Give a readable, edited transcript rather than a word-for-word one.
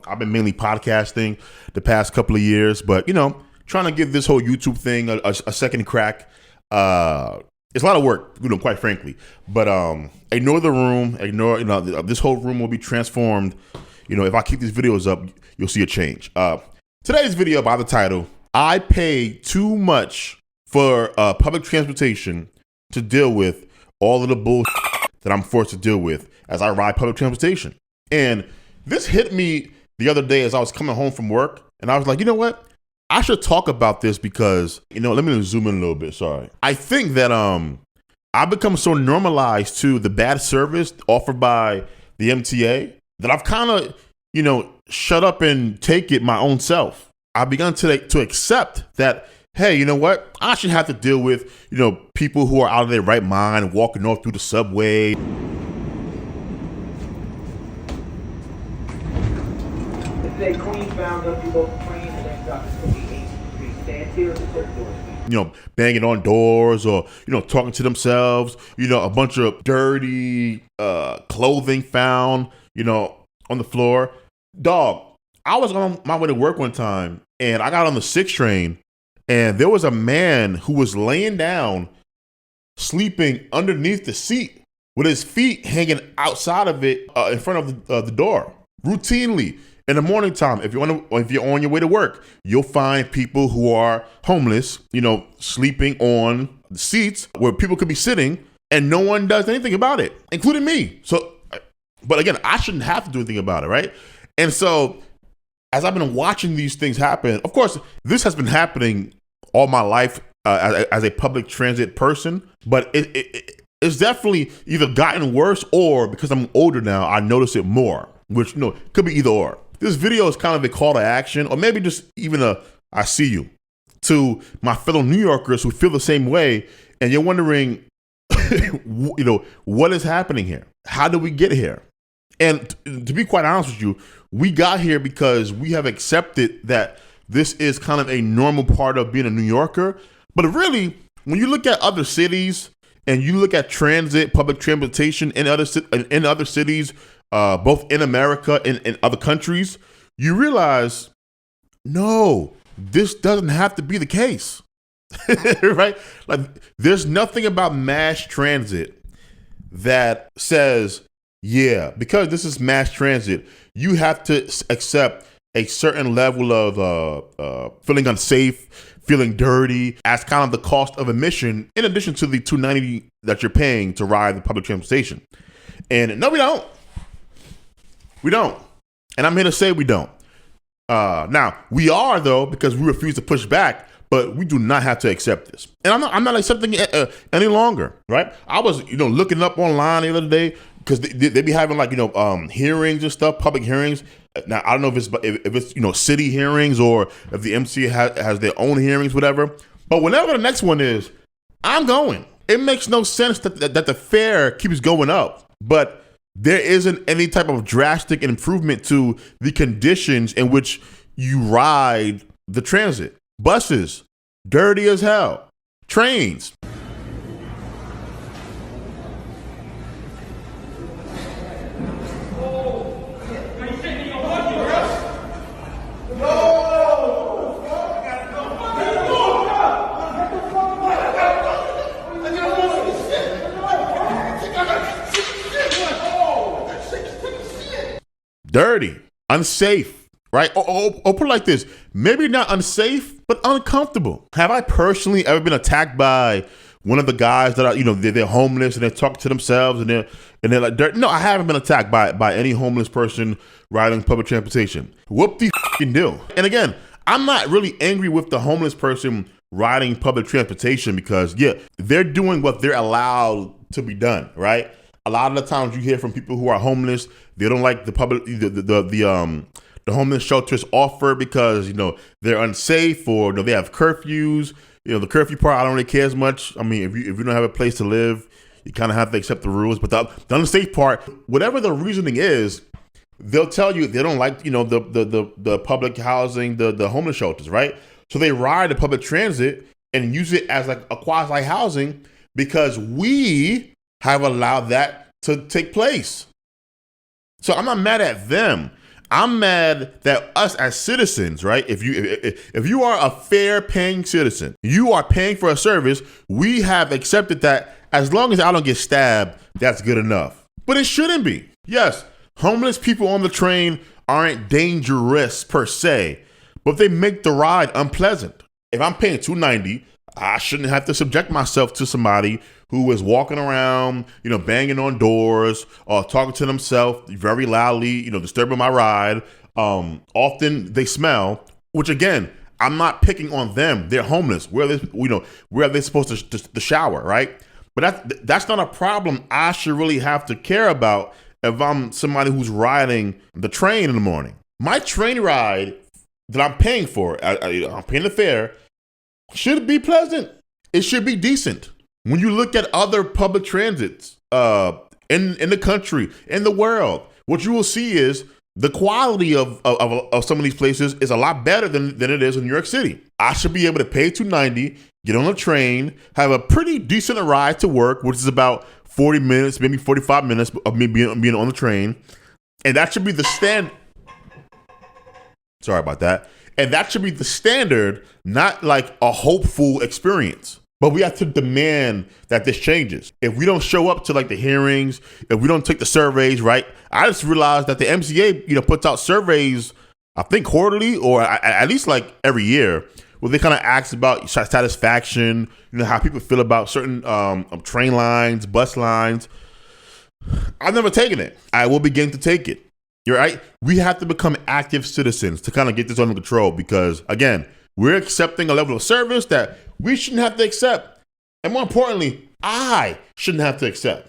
I've been mainly podcasting the past couple of years, but trying to give this whole YouTube thing a second crack. It's a lot of work, quite frankly. But ignore the room. Ignore, this whole room will be transformed. If I keep these videos up, you'll see a change. Today's video, by the title, I pay too much for public transportation to deal with all of the bullshit that I'm forced to deal with as I ride public transportation. And this hit me the other day as I was coming home from work, and I was like, you know what? I should talk about this because, let me zoom in a little bit, sorry. I think that I've become so normalized to the bad service offered by the MTA that I've kind of, shut up and take it my own self. I've begun to accept that, hey, you know what? I should have to deal with, people who are out of their right mind walking off through the subway. Today, Queen found up, you go to Queen and then got to 28th Street. Stand here at the third door. Banging on doors or, talking to themselves, a bunch of dirty clothing found, on the floor. Dog, I was on my way to work one time and I got on the 6 train and there was a man who was laying down, sleeping underneath the seat with his feet hanging outside of it in front of the door. Routinely. In the morning time, if you're on your way to work, you'll find people who are homeless, sleeping on the seats where people could be sitting and no one does anything about it, including me. So, but again, I shouldn't have to do anything about it, right? And so as I've been watching these things happen, of course, this has been happening all my life as a public transit person, but it's definitely either gotten worse or because I'm older now, I notice it more, which, could be either or. This video is kind of a call to action, or maybe just even I see you, to my fellow New Yorkers who feel the same way, and you're wondering, what is happening here? How did we get here? And to be quite honest with you, we got here because we have accepted that this is kind of a normal part of being a New Yorker. But really, when you look at other cities and you look at public transportation in other cities, both in America and in other countries, you realize, no, this doesn't have to be the case, right? Like, there's nothing about mass transit that says, yeah, because this is mass transit, you have to accept a certain level of feeling unsafe, feeling dirty as kind of the cost of admission, in addition to the $2.90 that you're paying to ride the public transportation. And no, we don't. We don't. And I'm here to say we don't. Now, we are, though, because we refuse to push back, but we do not have to accept this. And I'm not accepting it any longer, right? I was, looking up online the other day because they be having hearings and stuff, public hearings. Now, I don't know if it's city hearings or if the MTA has their own hearings, whatever. But whenever the next one is, I'm going. It makes no sense that the fare keeps going up, but there isn't any type of drastic improvement to the conditions in which you ride the transit. Buses, dirty as hell. Trains. Dirty, unsafe, right? Or put it like this, maybe not unsafe, but uncomfortable. Have I personally ever been attacked by one of the guys that are, they're homeless and they're talking to themselves and they're like dirt? No, I haven't been attacked by any homeless person riding public transportation. Whoop the f***ing do. And again, I'm not really angry with the homeless person riding public transportation because, yeah, they're doing what they're allowed to be done, right? A lot of the times you hear from people who are homeless, they don't like the homeless shelters offer because, they're unsafe or they have curfews. The curfew part, I don't really care as much. I mean, if you don't have a place to live, you kind of have to accept the rules. But the unsafe part, whatever the reasoning is, they'll tell you they don't like, the public housing, the homeless shelters, right? So they ride the public transit and use it as like a quasi housing because we have allowed that to take place. So I'm not mad at them. I'm mad that us as citizens, right? If you are a fair paying citizen, you are paying for a service, we have accepted that as long as I don't get stabbed, that's good enough. But it shouldn't be. Yes, homeless people on the train aren't dangerous per se, but they make the ride unpleasant. If I'm paying $2.90, I shouldn't have to subject myself to somebody who is walking around, banging on doors or talking to themselves very loudly, disturbing my ride. Often they smell, which again, I'm not picking on them. They're homeless. Where are they supposed to shower, right? But that's not a problem I should really have to care about if I'm somebody who's riding the train in the morning. My train ride that I'm paying for, I'm paying the fare, should be pleasant. It should be decent. When you look at other public transits in the country, in the world, what you will see is the quality of some of these places is a lot better than it is in New York City. I should be able to pay $2.90, get on a train, have a pretty decent ride to work, which is about 40 minutes, maybe 45 minutes of me being on the train. And that should be the stand. Sorry about that. And that should be the standard, not like a hopeful experience. But we have to demand that this changes. If we don't show up to like the hearings, if we don't take the surveys, right? I just realized that the MTA, puts out surveys, I think quarterly or at least like every year, where they kind of ask about satisfaction, how people feel about certain train lines, bus lines. I've never taken it. I will begin to take it. You're right. We have to become active citizens to kind of get this under control because, again, we're accepting a level of service that we shouldn't have to accept. And more importantly, I shouldn't have to accept.